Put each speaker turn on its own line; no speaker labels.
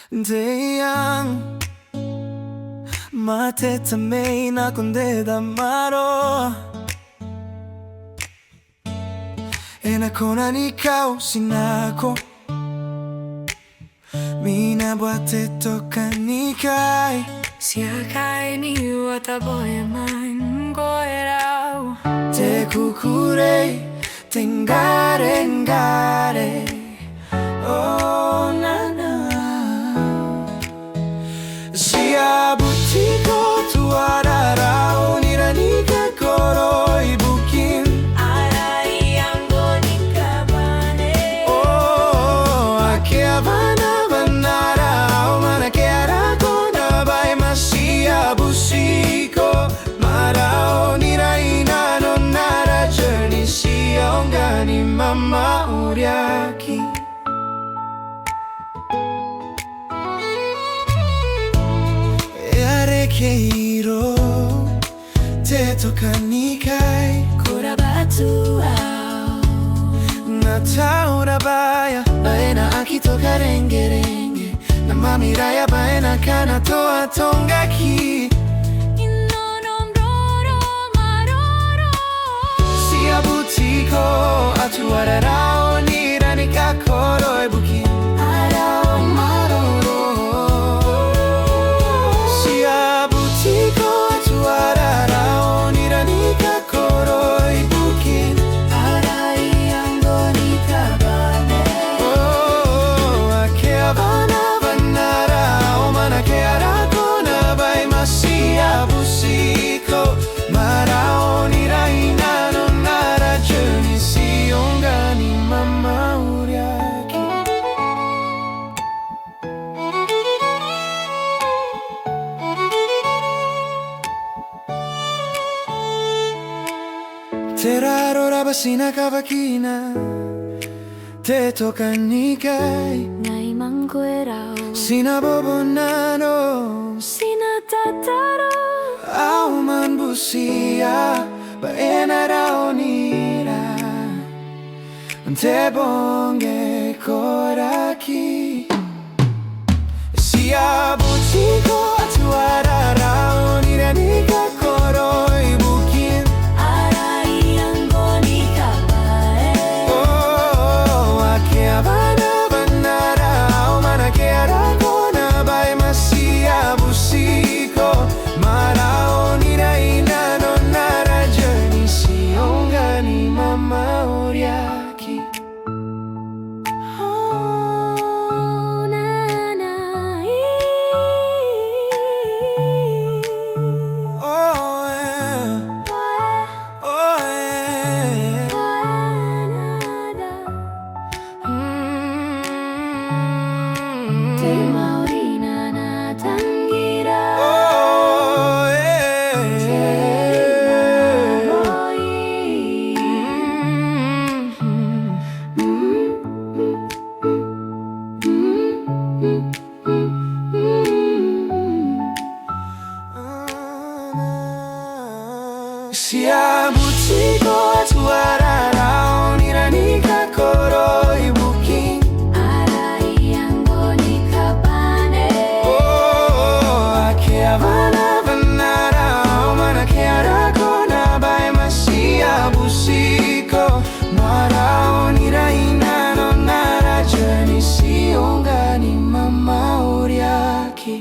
Deyang matetamay na kundi damaro nakunan ikaw sinako minabuate to kanikai
Siakai ni wataboy man goerao
Te kukurei tengarengare Oh nana Siabutiko tuararao niranika koroi bukin
Arai angonika bane
Oh ake avana vanarao manake arako nabai masiabusiko marao niraina no nara journey siongani mama uriaki Keiro te tokanikai
Kurabatu ao
Nataura baya baena akitoka rengerenge na mamiraya baena kana toa tongaki
Inonomroro maroro
Siabutiko atuararao niranika koroi buki
Arao maroro
Siabutiko atuararao niranika koroi buki
Arai angonika bane
Oh, ake avana vanarao manake arako nabai masiabusiko marao niraina no nara journey siongani mama uriaki Teraro rabasina kavakina te tokanikai
Ngai manguerao
sinabobonano
Sinatataro
Auman busia baena raonira Te bonge koraki Siabutiko atuararao niranika koroi bukin
Arai angonika bae
Oh, ake avana vanarao manake arako nabai masiabusiko marao niraina no nara journey siongani mama uriaki
Oh nana
Oh yeah, oh yeah
Te maurina na tangira
Oh yeah
Moi
Siabutiko atuararao niranika koroi bukin
Arai angonika bane
Oh, ake avana vanarao manake arako nabai masiabusiko marao niraina no nara journey siongani mama uriaki